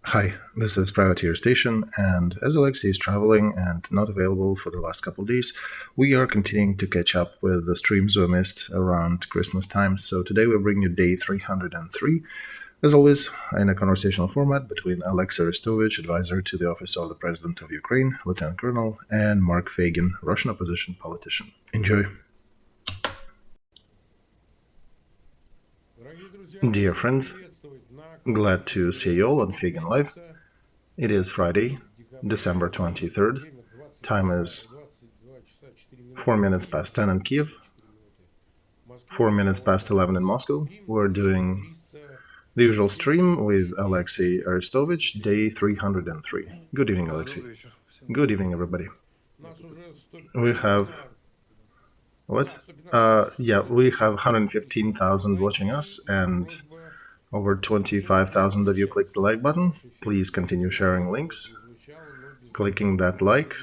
Hi, this is Privateer Station, and as Olexiy is traveling and not available for the last couple of days, we are continuing to catch up with the streams we missed around Christmas time. So today we bring you day 303, as always, in a conversational format between Olexiy Arestovych, advisor to the Office of the President of Ukraine, Lieutenant Colonel, and Mark Feygin, Russian opposition politician. Enjoy. Dear friends, glad to see you all on Feigin Live. It is Friday, December 23rd. Time is 4 minutes past 10 in Kiev, 4 minutes past 11 in Moscow. We're doing the usual stream with Olexiy Arestovich, day 303. Good evening, Olexiy. Good evening, everybody. We have what? We have 115,000 watching us, and over 25,000 of you clicked the like button. Please continue sharing links, clicking that like,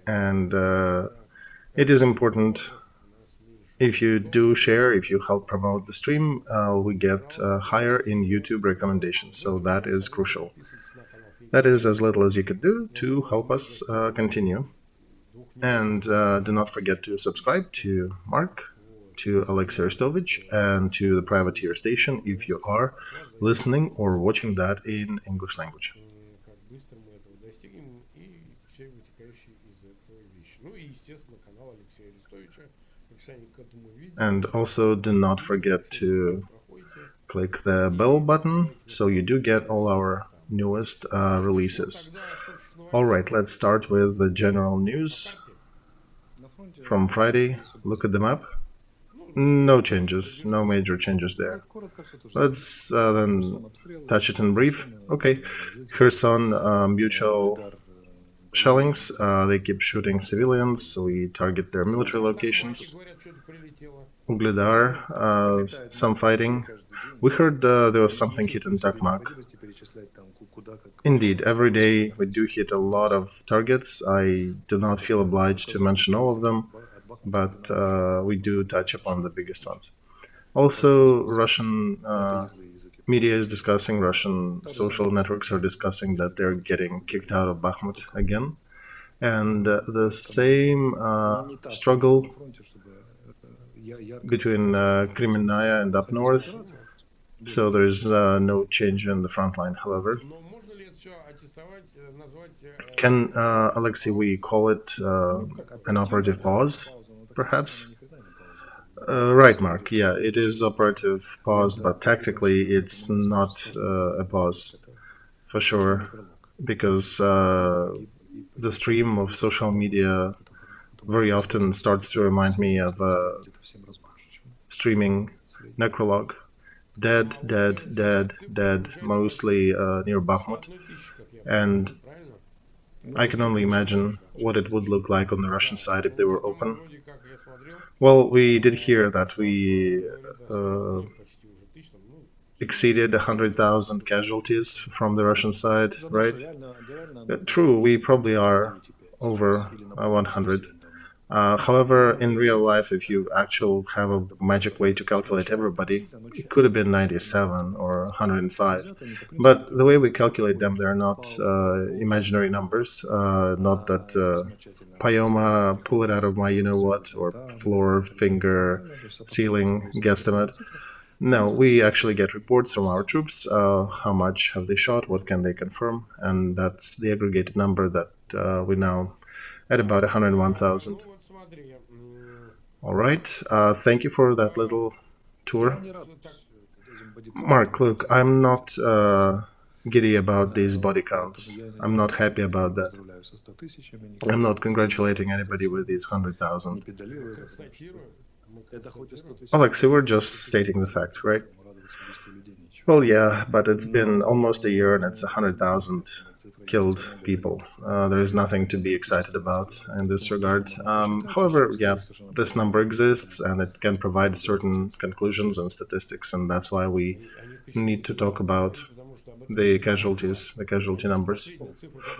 and it is important. If you do share, if you help promote the stream, we get higher in YouTube recommendations, so that is crucial. That is as little as you could do to help us continue. And do not forget to subscribe to Mark, to Olexiy Arestovich, and to the Privateer Station if you are listening or watching that in English language. And also do not forget to click the bell button so you do get all our newest releases. Alright, let's start with the general news from Friday. Look at the map. No changes, no major changes there. Let's then touch it in brief. Okay, Kherson, mutual shellings. They keep shooting civilians. We target their military locations. Ugledar, some fighting. We heard there was something hit in Takmak. Indeed, every day we do hit a lot of targets. I do not feel obliged to mention all of them, but we do touch upon the biggest ones. Also, Russian media is discussing, Russian social networks are discussing that they're getting kicked out of Bakhmut again. And the same struggle between Kremenaya and up north. So there's no change in the front line, however. Can, Olexiy, we call it an operative pause, perhaps? Right, Mark. Yeah, it is operative pause, but tactically it's not a pause, for sure, because the stream of social media very often starts to remind me of streaming necrolog. Dead, dead, dead, dead, mostly near Bakhmut. And I can only imagine what it would look like on the Russian side if they were open. Well, we did hear that we exceeded 100,000 casualties from the Russian side, right? True, we probably are over 100. However, in real life, if you actually have a magic way to calculate everybody, it could have been 97 or 105. But the way we calculate them, they're not imaginary numbers. Not that Pyoma, pull it out of my you-know-what, or floor, finger, ceiling guesstimate. No, we actually get reports from our troops, how much have they shot, what can they confirm, and that's the aggregated number that we now at about 101,000. All right, thank you for that little tour. Mark, look, I'm not giddy about these body counts. I'm not happy about that. I'm not congratulating anybody with these 100,000. Olexiy, we're just stating the fact, right? Well, yeah, but it's been almost a year and it's 100,000 killed people. There is nothing to be excited about in this regard. However, yeah, this number exists and it can provide certain conclusions and statistics, and that's why we need to talk about the casualties, the casualty numbers.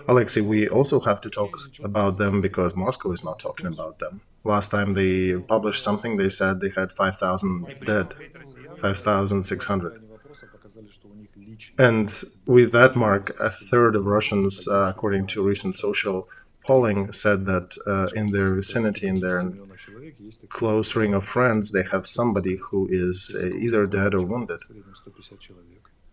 Olexiy, we also have to talk about them because Moscow is not talking about them. Last time they published something, they said they had 5,000 dead, 5,600. And with that mark, a third of Russians, according to recent social polling, said that in their vicinity, in their close ring of friends, they have somebody who is either dead or wounded.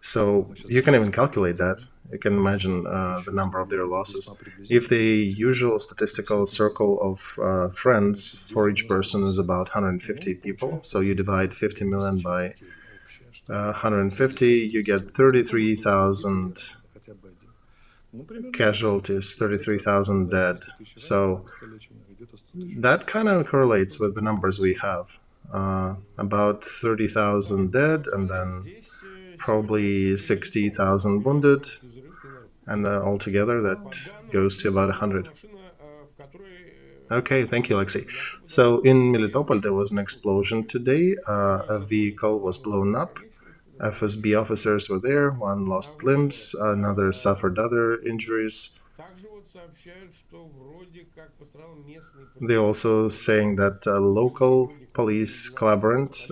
So you can even calculate that. You can imagine the number of their losses. If the usual statistical circle of friends for each person is about 150 people, so you divide 50 million by 150, you get 33,000 casualties, 33,000 dead. So that kind of correlates with the numbers we have. About 30,000 dead, and then probably 60,000 wounded, and altogether that goes to about 100. Okay, thank you, Olexiy. So in Melitopol, there was an explosion today. A vehicle was blown up. FSB officers were there. One lost limbs. Another suffered other injuries. They're also saying that a local police collaborant,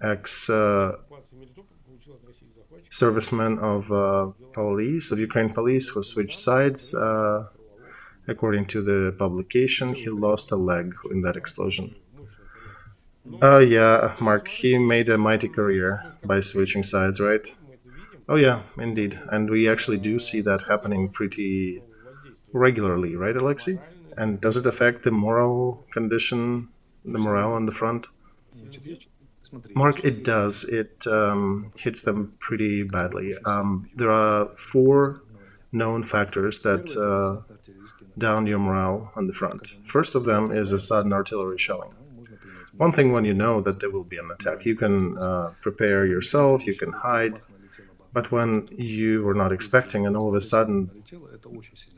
ex-serviceman of Ukraine police, who switched sides. According to the publication, he lost a leg in that explosion. Yeah, Mark, he made a mighty career by switching sides, right? Oh, yeah, indeed. And we actually do see that happening pretty regularly, right, Olexiy? And does it affect the moral condition, the morale on the front? Mark, it does. It hits them pretty badly. There are four known factors that down your morale on the front. First of them is a sudden artillery shelling. One thing, when you know that there will be an attack, you can prepare yourself, you can hide, but when you were not expecting and all of a sudden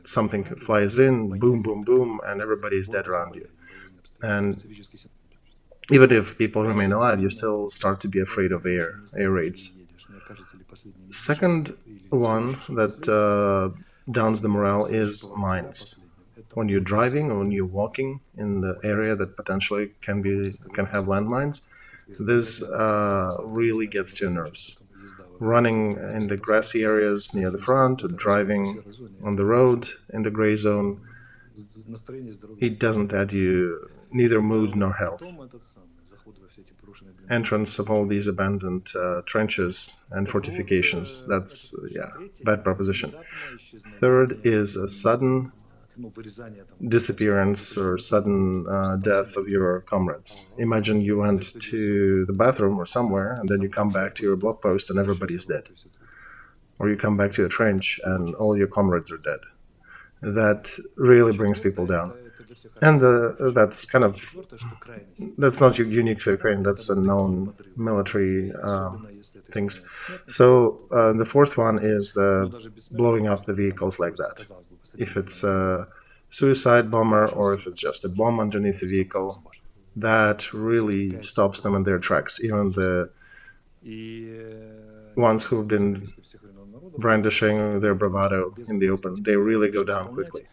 something flies in, boom, boom, boom, and everybody is dead around you. And even if people remain alive, you still start to be afraid of air raids. Second one that downs the morale is mines. When you're driving or when you're walking in the area that potentially can have landmines, this really gets to your nerves. Running in the grassy areas near the front, or driving on the road in the gray zone, it doesn't add you neither mood nor health. Entrance of all these abandoned trenches and fortifications, that's, bad proposition. Third is a sudden disappearance or sudden death of your comrades. Imagine you went to the bathroom or somewhere, and then you come back to your block post and everybody is dead. Or you come back to a trench and all your comrades are dead. That really brings people down. And that's not unique to Ukraine. That's a known military things. So the fourth one is blowing up the vehicles like that. If it's a suicide bomber or if it's just a bomb underneath the vehicle, that really stops them in their tracks. Even the ones who've been brandishing their bravado in the open, they really go down quickly.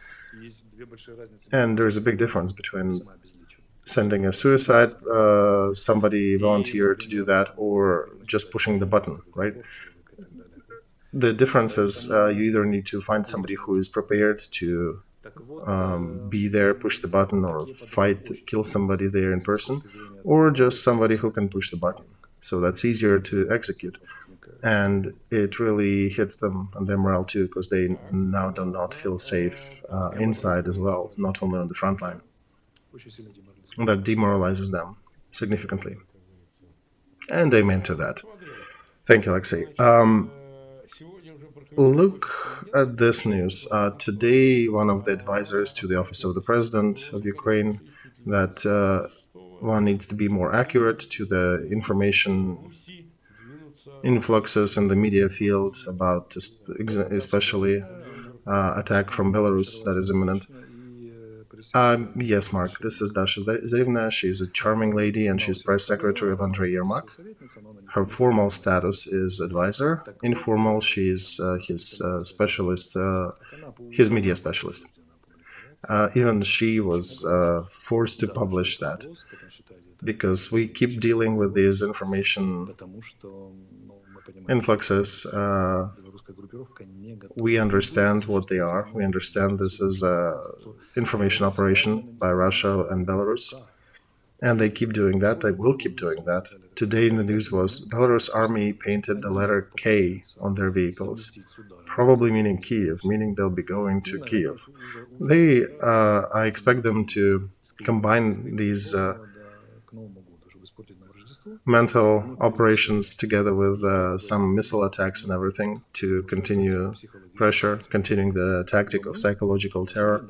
And there's a big difference between sending a suicide, somebody volunteer to do that, or just pushing the button, right? The difference is you either need to find somebody who is prepared to be there, push the button, or fight, kill somebody there in person, or just somebody who can push the button. So that's easier to execute. And it really hits them and their morale too, because they now do not feel safe inside as well, not only on the front line. And that demoralizes them significantly. And amen to that. Thank you, Olexiy. Look at this news. Today, one of the advisors to the Office of the President of Ukraine, that one needs to be more accurate to the information influxes in the media field about especially attack from Belarus that is imminent. Yes, Mark, this is Dasha Zarevna. She's a charming lady and she's press secretary of Andrei Yermak. Her formal status is advisor. Informal, she's his specialist, his media specialist. Even she was forced to publish that because we keep dealing with this information influxes. We understand what they are. We understand this is an information operation by Russia and Belarus. And they keep doing that. They will keep doing that. Today in the news was Belarus army painted the letter K on their vehicles, probably meaning Kiev, meaning they'll be going to Kiev. I expect them to combine these mental operations together with some missile attacks and everything to continue pressure, continuing the tactic of psychological terror.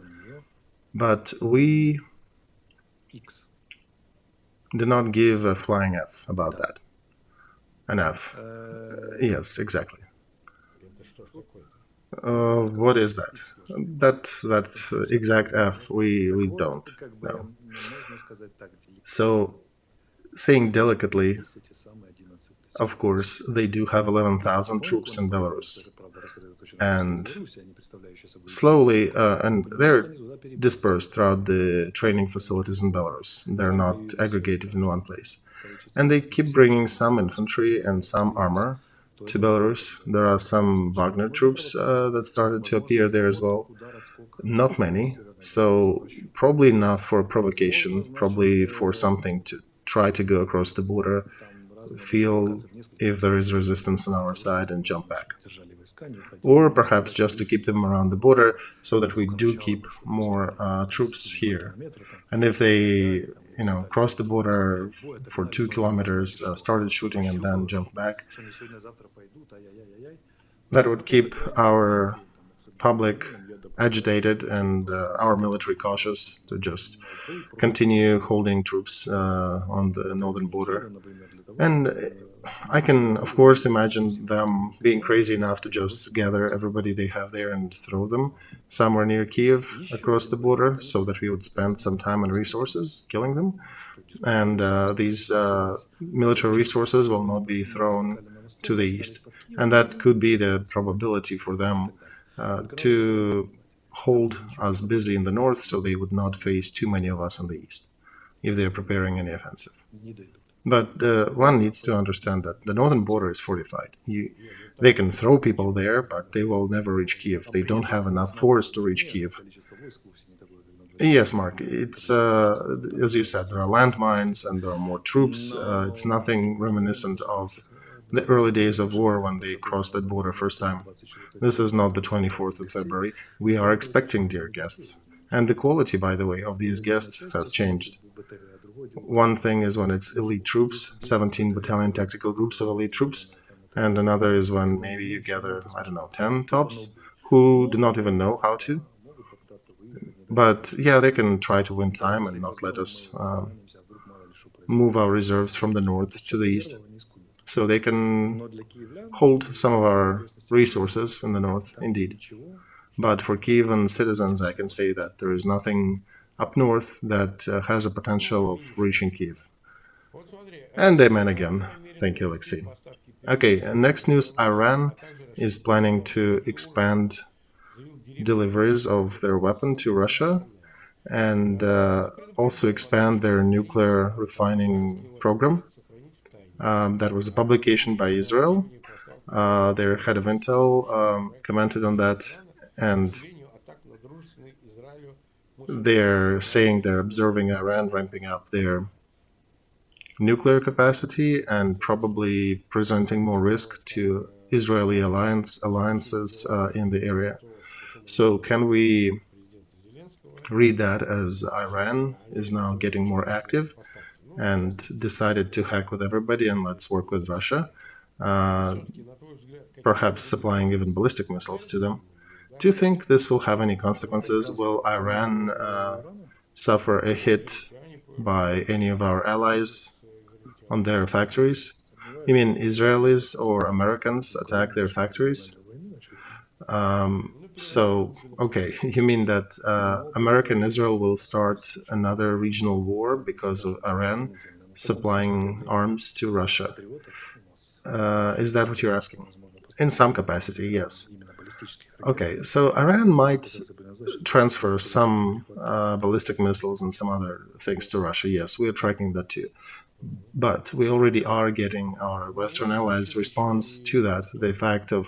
But we did not give a flying F about that. An F. Yes, exactly. What is that? That exact F we don't know. So, saying delicately, of course, they do have 11,000 troops in Belarus. And slowly, and they're dispersed throughout the training facilities in Belarus. They're not aggregated in one place. And they keep bringing some infantry and some armor to Belarus. There are some Wagner troops that started to appear there as well. Not many, so probably enough for provocation, probably for something to try to go across the border, feel if there is resistance on our side and jump back. Or perhaps just to keep them around the border so that we do keep more troops here. And if they cross the border for 2 kilometers, started shooting and then jump back, that would keep our public agitated and our military cautious to just continue holding troops on the northern border. And I can, of course, imagine them being crazy enough to just gather everybody they have there and throw them somewhere near Kiev across the border so that we would spend some time and resources killing them. And these military resources will not be thrown to the east. And that could be the probability for them to hold us busy in the north so they would not face too many of us in the east if they're preparing any offensive. But one needs to understand that the northern border is fortified. They can throw people there, but they will never reach Kiev. They don't have enough force to reach Kiev. Yes, Mark, it's, as you said, there are landmines and there are more troops. It's nothing reminiscent of the early days of war when they crossed that border first time. This is not the 24th of February. We are expecting, dear guests. And the quality, by the way, of these guests has changed. One thing is when it's elite troops, 17 battalion tactical groups of elite troops, and another is when maybe you gather, 10 tops who do not even know how to. But yeah, they can try to win time and not let us move our reserves from the north to the east. So they can hold some of our resources in the north, indeed. But for Kievan citizens, I can say that there is nothing up north that has a potential of reaching Kiev. And amen again. Thank you, Olexiy. Okay, next news, Iran is planning to expand deliveries of their weapon to Russia and also expand their nuclear refining program. That was a publication by Israel. Their head of intel commented on that, and they're saying they're observing Iran ramping up their nuclear capacity and probably presenting more risk to Israeli alliances in the area. So can we read that as Iran is now getting more active and decided to hack with everybody and let's work with Russia, perhaps supplying even ballistic missiles to them? Do you think this will have any consequences? Will Iran suffer a hit by any of our allies on their factories? You mean Israelis or Americans attack their factories? Okay, you mean that America and Israel will start another regional war because of Iran supplying arms to Russia? Is that what you're asking? In some capacity, yes. Okay, so Iran might transfer some ballistic missiles and some other things to Russia. Yes, we are tracking that too. But we already are getting our Western allies' response to that. The fact of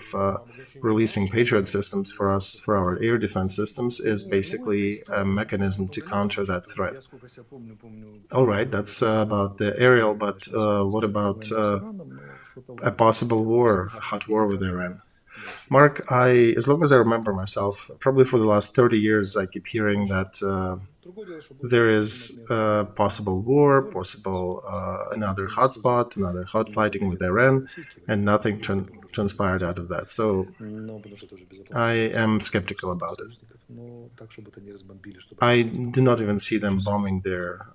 releasing Patriot systems for us, for our air defense systems, is basically a mechanism to counter that threat. All right, that's about the aerial, but what about a possible war, a hot war with Iran? Mark, as long as I remember myself, probably for the last 30 years, I keep hearing that there is a possible war, possible another hotspot, another hot fighting with Iran, and nothing transpired out of that. So I am skeptical about it. I do not even see them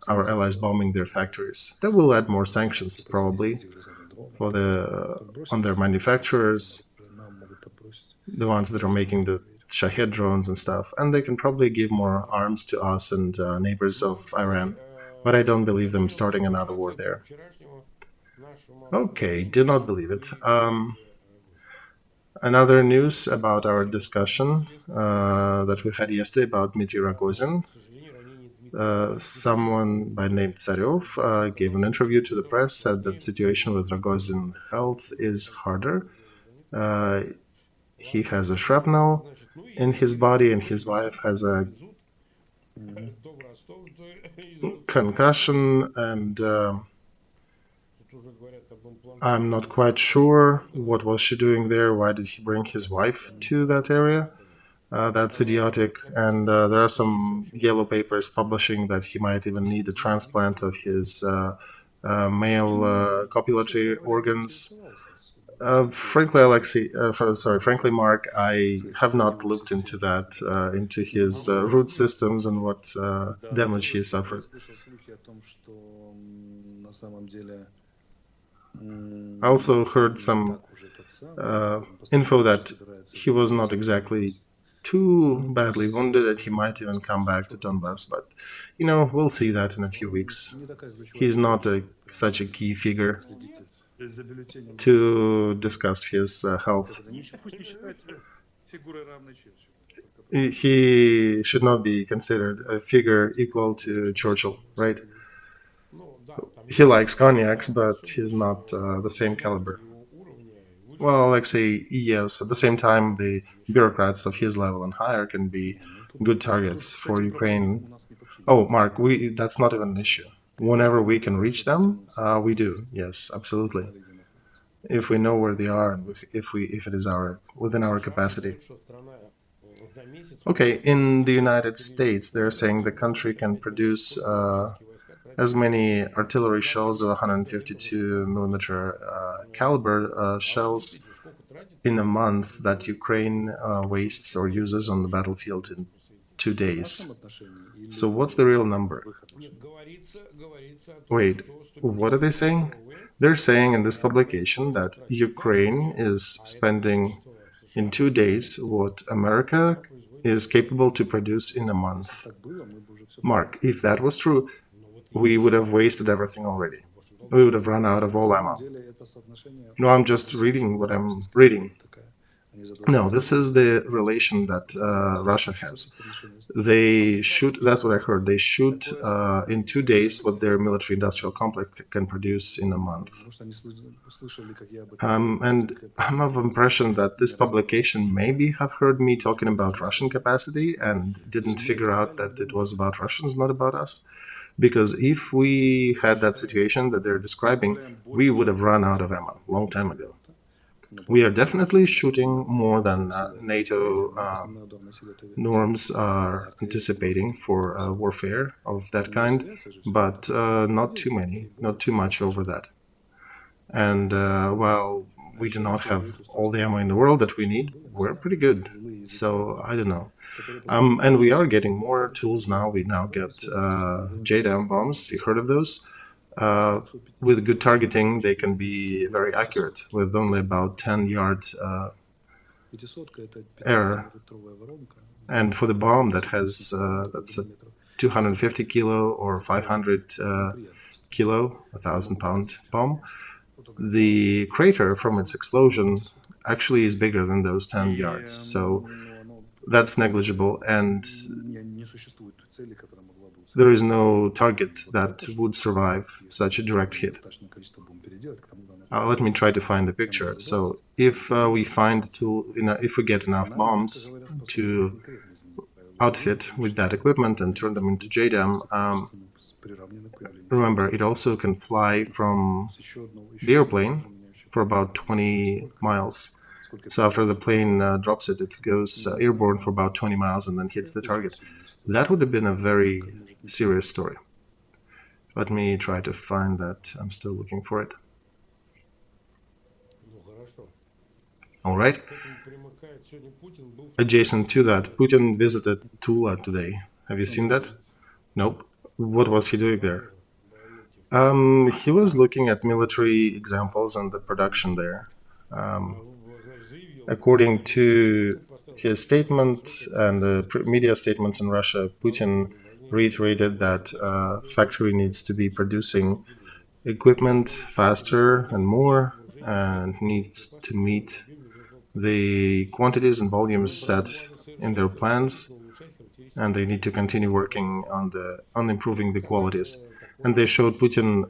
our allies bombing their factories. That will add more sanctions, probably, on their manufacturers, the ones that are making the Shahed drones and stuff, and they can probably give more arms to us and neighbors of Iran. But I don't believe them starting another war there. Okay, do not believe it. Another news about our discussion that we had yesterday about Dmitry Rogozin. Someone by name Tsarev gave an interview to the press, said that the situation with Rogozin health is harder. He has a shrapnel in his body, and his wife has a concussion, and I'm not quite sure what was she doing there. Why did he bring his wife to that area? That's idiotic. And there are some yellow papers publishing that he might even need a transplant of his male copulatory organs. Frankly, frankly, Mark, I have not looked into that, into his root systems and what damage he suffered. I also heard some info that he was not exactly too badly wounded, that he might even come back to Donbass. But, we'll see that in a few weeks. He's not such a key figure to discuss his health. He should not be considered a figure equal to Churchill, right? He likes cognacs, but he's not the same caliber. Well, Olexiy, yes. At the same time, the bureaucrats of his level and higher can be good targets for Ukraine. Oh, Mark, that's not even an issue. Whenever we can reach them, we do. Yes, absolutely. If we know where they are, and if it is within our capacity. Okay, in the United States, they're saying the country can produce as many artillery shells of 152 millimeter caliber shells in a month that Ukraine wastes or uses on the battlefield in 2 days. So what's the real number? Wait, what are they saying? They're saying in this publication that Ukraine is spending in 2 days what America is capable to produce in a month. Mark, if that was true, we would have wasted everything already. We would have run out of all ammo. No, I'm just reading what I'm reading. No, this is the relation that Russia has. They shoot, that's what I heard, they shoot in 2 days what their military-industrial complex can produce in a month. And I'm of the impression that this publication maybe have heard me talking about Russian capacity and didn't figure out that it was about Russians, not about us. Because if we had that situation that they're describing, we would have run out of ammo a long time ago. We are definitely shooting more than NATO norms are anticipating for warfare of that kind, but not too many, not too much over that. And while we do not have all the ammo in the world that we need, we're pretty good. So I don't know. And we are getting more tools now. We now get JDAM bombs. You heard of those? With good targeting, they can be very accurate with only about 10-yard error. And for the bomb that has that's a 250 kilo or 500 kilo, 1,000-pound bomb, the crater from its explosion actually is bigger than those 10 yards. So that's negligible, and there is no target that would survive such a direct hit. Let me try to find a picture. So if we find if we get enough bombs to outfit with that equipment and turn them into JDAM, remember, it also can fly from the airplane for about 20 miles. So after the plane drops it, it goes airborne for about 20 miles and then hits the target. That would have been a very serious story. Let me try to find that. I'm still looking for it. All right. Adjacent to that, Putin visited Tula today. Have you seen that? Nope. What was he doing there? He was looking at military examples and the production there. According to his statement and the media statements in Russia, Putin reiterated that factory needs to be producing equipment faster and more and needs to meet the quantities and volumes set in their plans, and they need to continue working on improving the qualities. And they showed Putin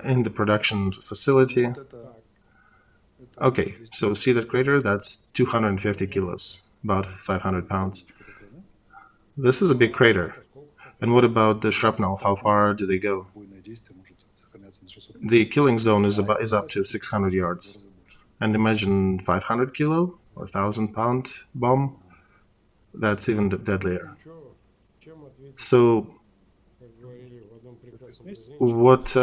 in the production facility. Okay, so see that crater? That's 250 kilos, about 500 pounds. This is a big crater. And what about the shrapnel? How far do they go? The killing zone is up to 600 yards. And imagine 500 kilo or 1,000-pound bomb. That's even deadlier. So what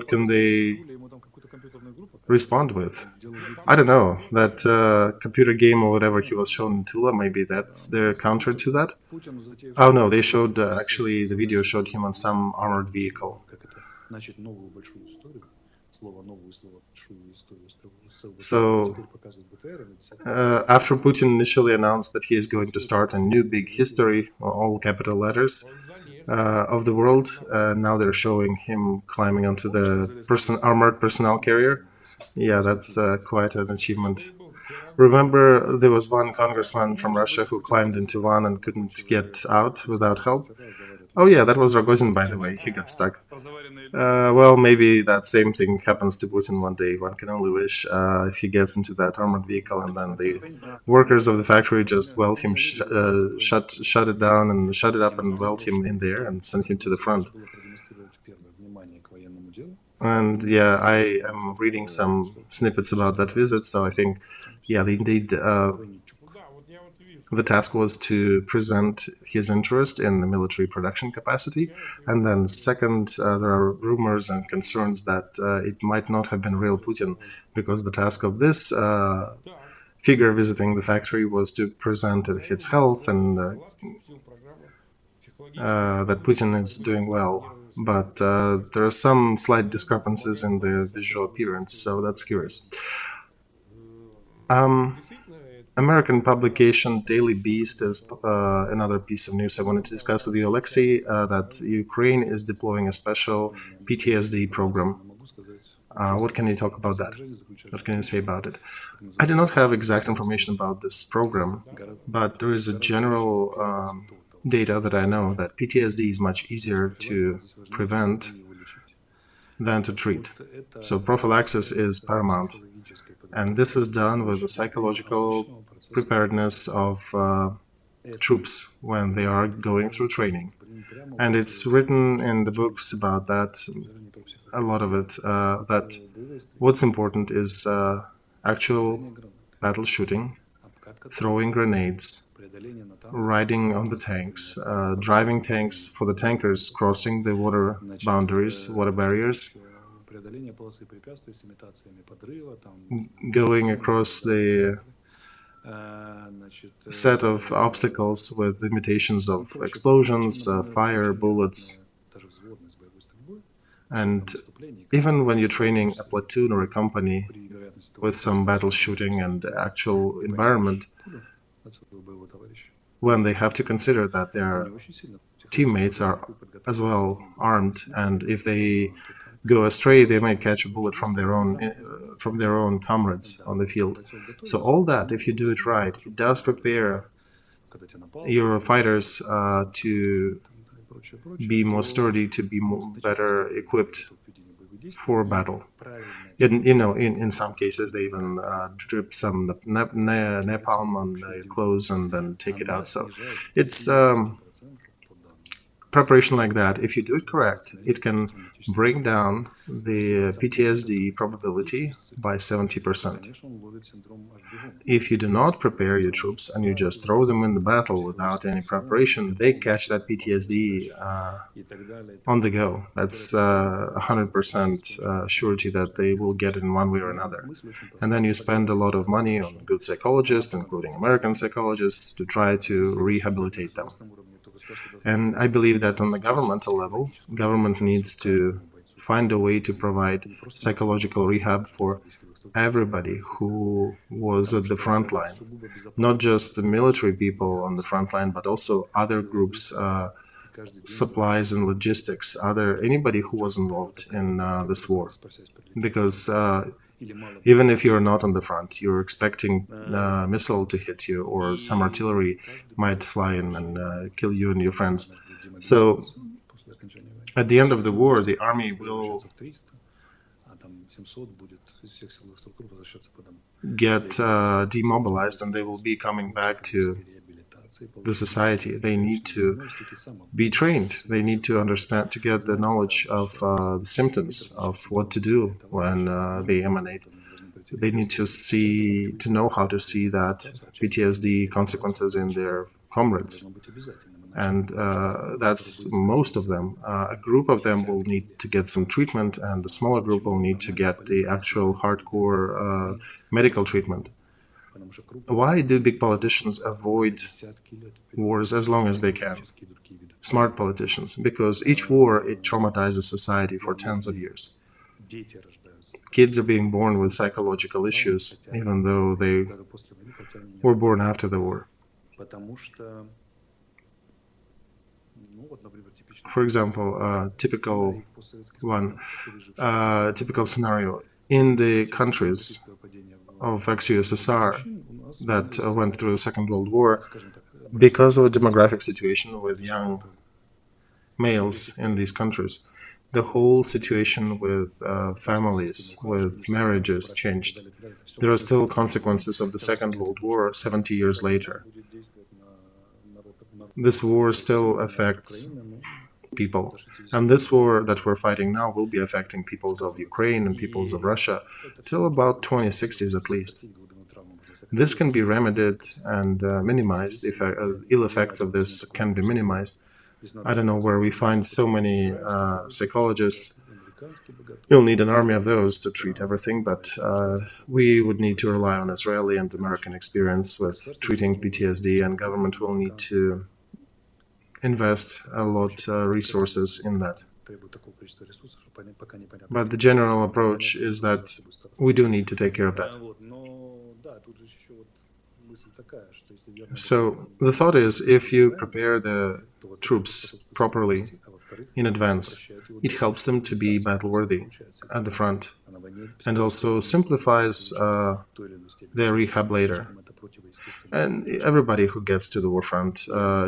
can they respond with? I don't know. That computer game or whatever he was shown in Tula, maybe that's their counter to that. Oh no, they showed actually the video showed him on some armored vehicle. So after Putin initially announced that he is going to start a new big history, all capital letters, of the world, now they're showing him climbing onto the armored personnel carrier. Yeah, that's quite an achievement. Remember, there was one congressman from Russia who climbed into one and couldn't get out without help? Oh yeah, that was Rogozin, by the way. He got stuck. Well, maybe that same thing happens to Putin one day. One can only wish if he gets into that armored vehicle and then the workers of the factory just weld him, shut it down and shut it up and weld him in there and send him to the front. And yeah, I am reading some snippets about that visit, so I think, yeah, indeed, the task was to present his interest in the military production capacity. And then second, there are rumors and concerns that it might not have been real Putin, because the task of this figure visiting the factory was to present its health and that Putin is doing well. But there are some slight discrepancies in the visual appearance, so that's curious. American publication Daily Beast is another piece of news I wanted to discuss with you, Olexiy, that Ukraine is deploying a special PTSD program. What can you talk about that? What can you say about it? I do not have exact information about this program, but there is a general data that I know that PTSD is much easier to prevent than to treat. So prophylaxis is paramount. And this is done with the psychological preparedness of troops when they are going through training. And it's written in the books about that, a lot of it, that what's important is actual battle shooting, throwing grenades, riding on the tanks, driving tanks for the tankers, crossing the water boundaries, water barriers, going across the set of obstacles with imitations of explosions, fire, bullets. And even when you're training a platoon or a company with some battle shooting and actual environment, when they have to consider that their teammates are as well armed, and if they go astray, they might catch a bullet from their own comrades on the field. So all that, if you do it right, it does prepare your fighters to be more sturdy, to be better equipped for battle. In some cases, they even drip some napalm on their clothes and then take it out. So it's preparation like that. If you do it correct, it can bring down the PTSD probability by 70%. If you do not prepare your troops and you just throw them in the battle without any preparation, they catch that PTSD on the go. That's 100% surety that they will get it in one way or another. And then you spend a lot of money on good psychologists, including American psychologists, to try to rehabilitate them. And I believe that on the governmental level, government needs to find a way to provide psychological rehab for everybody who was at the front line, not just the military people on the front line, but also other groups, supplies and logistics, anybody who was involved in this war. Because even if you're not on the front, you're expecting a missile to hit you, or some artillery might fly in and kill you and your friends. So at the end of the war, the army will get demobilized and they will be coming back to the society. They need to be trained. They need to understand, to get the knowledge of the symptoms of what to do when they emanate. They need to know how to see that PTSD consequences in their comrades. And that's most of them. A group of them will need to get some treatment, and a smaller group will need to get the actual hardcore medical treatment. Why do big politicians avoid wars as long as they can? Smart politicians. Because each war, it traumatizes society for tens of years. Kids are being born with psychological issues, even though they were born after the war. For example, typical scenario in the countries of ex-USSR that went through the Second World War, because of a demographic situation with young males in these countries, the whole situation with families, with marriages changed. There are still consequences of the Second World War 70 years later. This war still affects people. And this war that we're fighting now will be affecting peoples of Ukraine and peoples of Russia till about 2060s at least. This can be remedied and minimized. Ill effects of this can be minimized. I don't know where we find so many psychologists. You'll need an army of those to treat everything, but we would need to rely on Israeli and American experience with treating PTSD, and government will need to invest a lot resources in that. But the general approach is that we do need to take care of that. So the thought is, if you prepare the troops properly in advance, it helps them to be battle-worthy at the front, and also simplifies their rehab later. And everybody who gets to the war front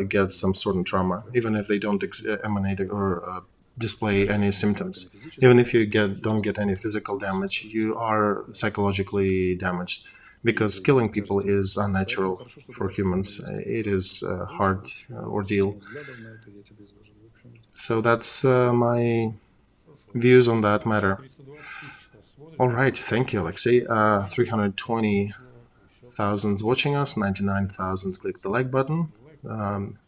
gets some sort of trauma, even if they don't emanate or display any symptoms. Even if you don't get any physical damage, you are psychologically damaged, because killing people is unnatural for humans. It is a hard ordeal. So that's my views on that matter. All right, thank you, Olexiy. 320,000 watching us, 99,000 click the like button.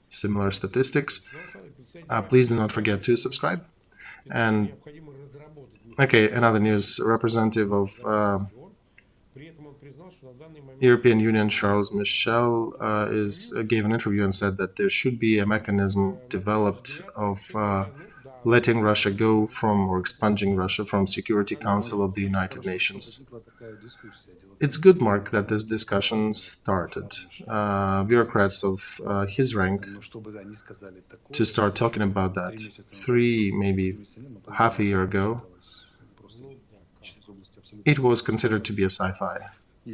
Similar statistics. Please do not forget to subscribe. And okay, another news. Representative of European Union, Charles Michel, gave an interview and said that there should be a mechanism developed of letting Russia go from, or expunging Russia from, Security Council of the United Nations. It's good, Mark, that this discussion started. Bureaucrats of his rank to start talking about that maybe half a year ago. It was considered to be a sci-fi.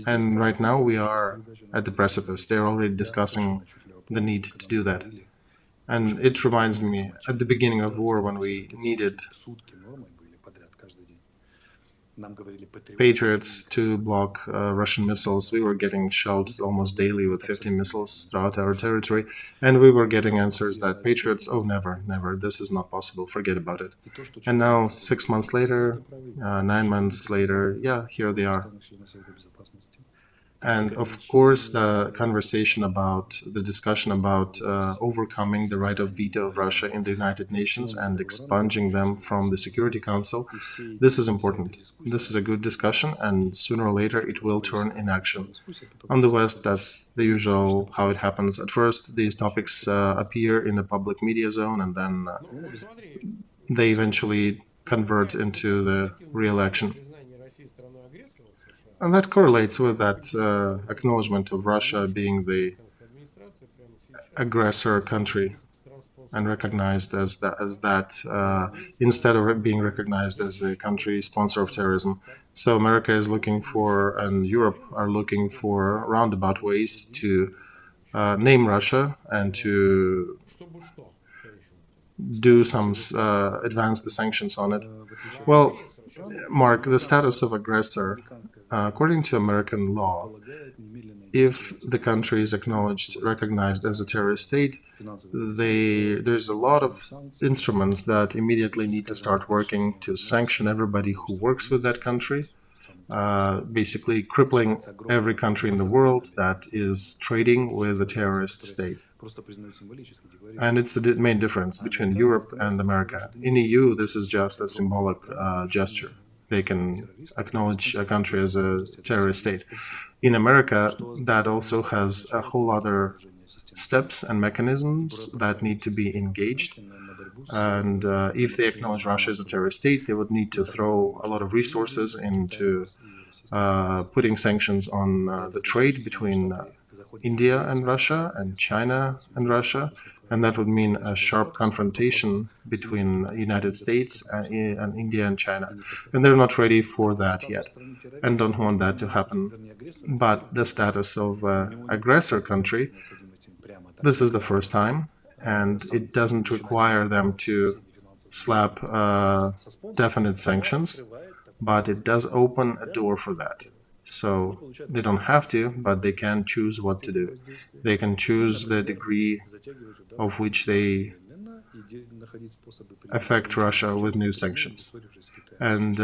And right now we are at the precipice. They're already discussing the need to do that. And it reminds me at the beginning of war when we needed Patriots to block Russian missiles. We were getting shelled almost daily with 50 missiles throughout our territory, and we were getting answers that Patriots, oh, never, never, this is not possible, forget about it. And now, 6 months later, 9 months later, yeah, here they are. And of course, the discussion about overcoming the right of veto of Russia in the United Nations and expunging them from the Security Council, this is important. This is a good discussion, and sooner or later it will turn in action. On the West, that's the usual how it happens. At first, these topics appear in the public media zone, and then they eventually convert into the real action. And that correlates with that acknowledgement of Russia being the aggressor country and recognized as that instead of being recognized as a country sponsor of terrorism. So America is looking for, and Europe are looking for roundabout ways to name Russia and to do some advance the sanctions on it. Well, Mark, the status of aggressor, according to American law, if the country is recognized as a terrorist state, there's a lot of instruments that immediately need to start working to sanction everybody who works with that country, basically crippling every country in the world that is trading with a terrorist state. And it's the main difference between Europe and America. In EU, this is just a symbolic gesture. They can acknowledge a country as a terrorist state. In America, that also has a whole other steps and mechanisms that need to be engaged. And if they acknowledge Russia as a terrorist state, they would need to throw a lot of resources into putting sanctions on the trade between India and Russia and China and Russia. And that would mean a sharp confrontation between the United States and India and China. And they're not ready for that yet and don't want that to happen. But the status of aggressor country, this is the first time, and it doesn't require them to slap definite sanctions, but it does open a door for that. So they don't have to, but they can choose what to do. They can choose the degree of which they affect Russia with new sanctions and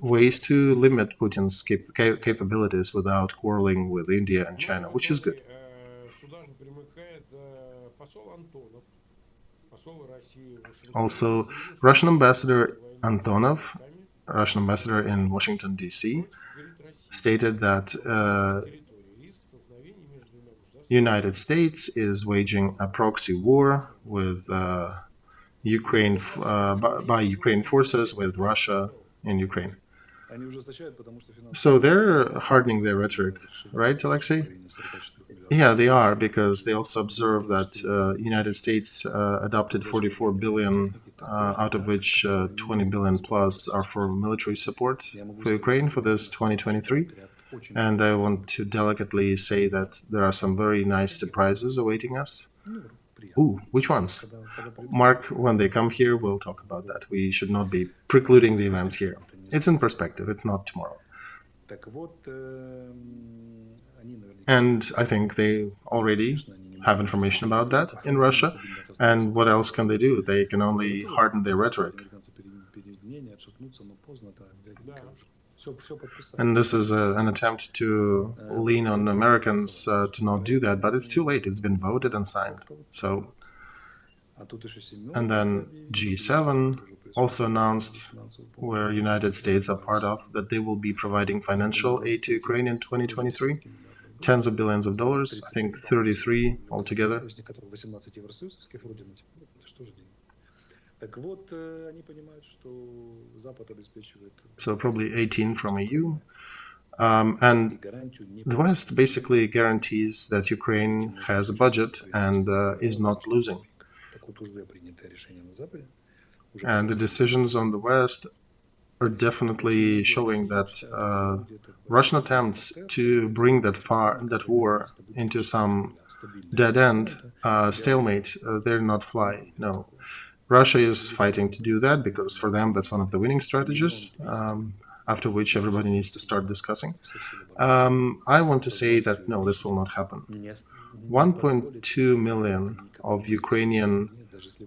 ways to limit Putin's capabilities without quarreling with India and China, which is good. Also, Russian ambassador Antonov, Russian ambassador in Washington, D.C., stated that United States is waging a proxy war with Ukraine by Ukraine forces with Russia in Ukraine. So they're hardening their rhetoric, right, Olexiy? Yeah, they are, because they also observe that United States adopted 44 billion, out of which 20 billion plus are for military support for Ukraine for this 2023. And I want to delicately say that there are some very nice surprises awaiting us. Ooh, which ones? Mark, when they come here, we'll talk about that. We should not be precluding the events here. It's in perspective, it's not tomorrow. And I think they already have information about that in Russia. And what else can they do? They can only harden their rhetoric. And this is an attempt to lean on Americans to not do that, but it's too late. It's been voted and signed. So, and then G7 also announced, where United States are part of, that they will be providing financial aid to Ukraine in 2023. Tens of billions of dollars, I think 33 altogether. So probably 18 from EU. And the West basically guarantees that Ukraine has a budget and is not losing. And the decisions on the West are definitely showing that Russian attempts to bring that war into some dead end, stalemate, they're not fly. No, Russia is fighting to do that because for them that's one of the winning strategies. After which everybody needs to start discussing. I want to say that no, this will not happen. 1.2 million of Ukrainian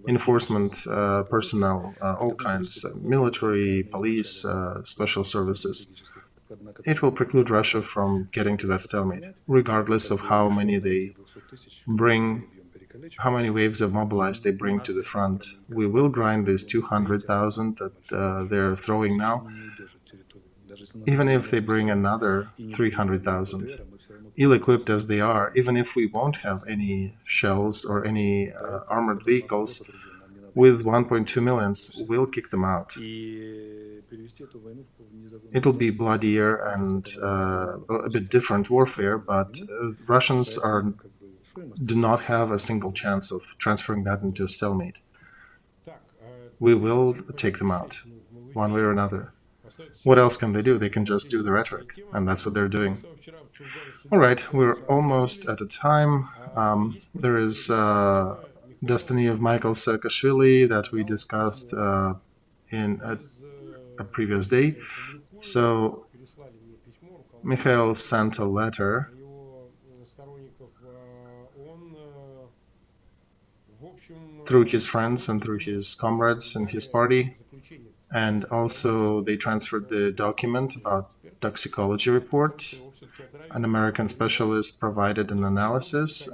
enforcement personnel, all kinds, military, police, special services. It will preclude Russia from getting to that stalemate, regardless of how many they bring, how many waves of mobilized they bring to the front. We will grind these 200,000 that they're throwing now, even if they bring another 300,000. Ill-equipped as they are, even if we won't have any shells or any armored vehicles, with 1.2 millions, we'll kick them out. It'll be bloodier and a bit different warfare, but Russians do not have a single chance of transferring that into a stalemate. We will take them out, one way or another. What else can they do? They can just do the rhetoric, and that's what they're doing. All right, we're almost at a time. There is destiny of Mikheil Saakashvili that we discussed in a previous day. So Mikheil sent a letter through his friends and through his comrades in his party. And also they transferred the document about toxicology report. An American specialist provided an analysis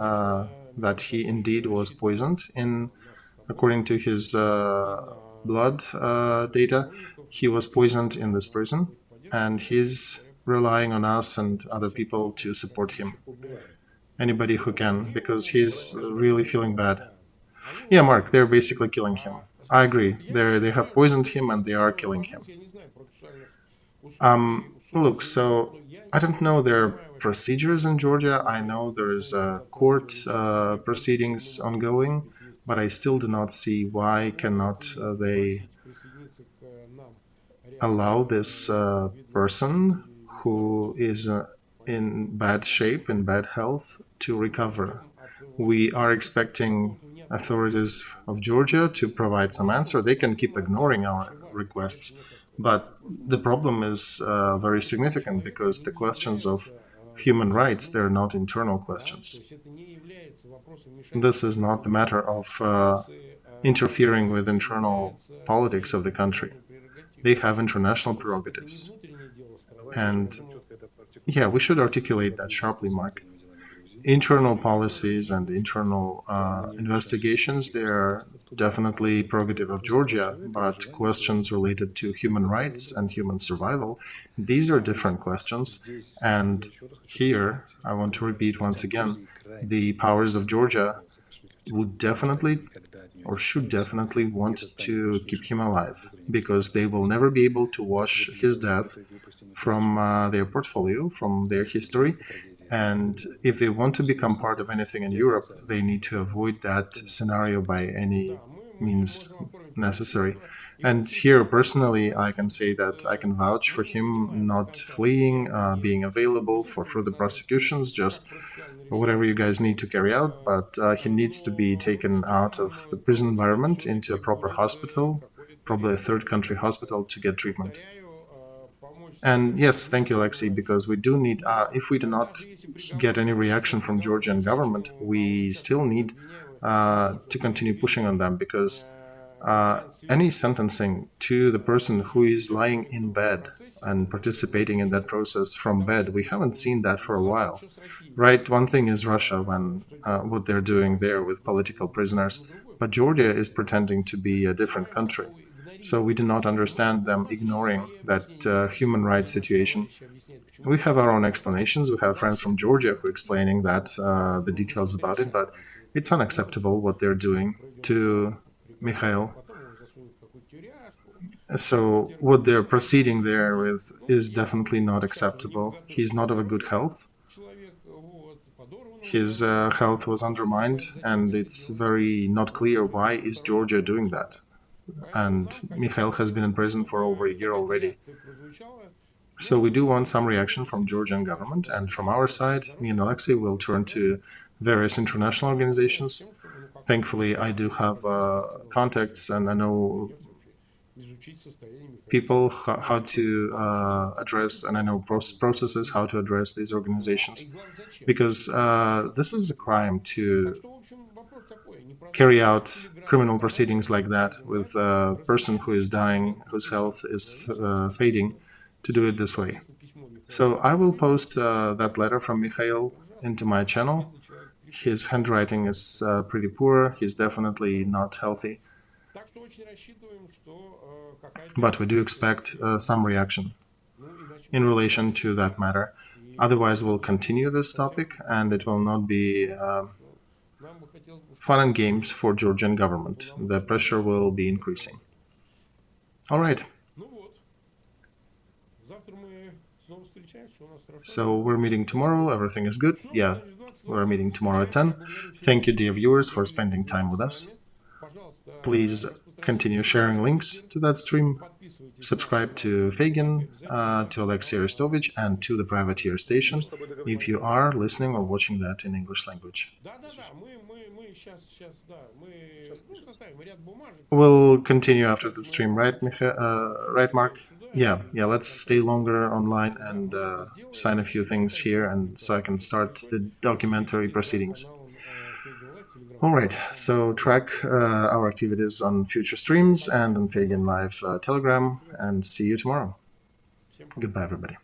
that he indeed was poisoned. According to his blood data, he was poisoned in this prison, and he's relying on us and other people to support him. Anybody who can, because he's really feeling bad. Yeah, Mark, they're basically killing him. I agree. They have poisoned him and they are killing him. Look, so I don't know their procedures in Georgia. I know there is court proceedings ongoing, but I still do not see why cannot they allow this person who is in bad shape, in bad health, to recover. We are expecting authorities of Georgia to provide some answer. They can keep ignoring our requests, but the problem is very significant because the questions of human rights, they're not internal questions. This is not the matter of interfering with internal politics of the country. They have international prerogatives. And yeah, we should articulate that sharply, Mark. Internal policies and internal investigations, they are definitely prerogative of Georgia, but questions related to human rights and human survival, these are different questions. And here, I want to repeat once again, the powers of Georgia would definitely or should definitely want to keep him alive, because they will never be able to wash his death from their portfolio, from their history. And if they want to become part of anything in Europe, they need to avoid that scenario by any means necessary. And here, personally, I can say that I can vouch for him not fleeing, being available for further prosecutions, just whatever you guys need to carry out. But he needs to be taken out of the prison environment into a proper hospital, probably a third country hospital, to get treatment. And yes, thank you, Olexiy, because we do need, if we do not get any reaction from Georgian government, we still need to continue pushing on them, because any sentencing to the person who is lying in bed and participating in that process from bed, we haven't seen that for a while, right? One thing is Russia, when what they're doing there with political prisoners, but Georgia is pretending to be a different country. So we do not understand them ignoring that human rights situation. We have our own explanations. We have friends from Georgia who are explaining that the details about it, but it's unacceptable what they're doing to Mikheil. So what they're proceeding there with is definitely not acceptable. He's not of a good health. His health was undermined, and it's very not clear why is Georgia doing that. and Mikheil has been in prison for over a year already. So we do want some reaction from Georgian government, and from our side, me and Olexiy will turn to various international organizations. Thankfully, I do have contacts, and I know people how to address, and I know processes how to address these organizations, because this is a crime to carry out criminal proceedings like that with a person who is dying, whose health is fading, to do it this way. So I will post that letter from Mikheil into my channel. His handwriting is pretty poor. He's definitely not healthy. But we do expect some reaction in relation to that matter. Otherwise, we'll continue this topic, and it will not be fun and games for Georgian government. The pressure will be increasing. All right. So we're meeting tomorrow. Everything is good. Yeah, we're meeting tomorrow at 10. Thank you, dear viewers, for spending time with us. Please continue sharing links to that stream. Subscribe to Feygin, to Olexiy Arestovych, and to the Privateer Station if you are listening or watching that in English language. We'll continue after the stream, right, right, Mark? Yeah, let's stay longer online and sign a few things here, and so I can start the documentary proceedings. All right, so track our activities on future streams and on Feigin Live Telegram, and see you tomorrow. Goodbye, everybody.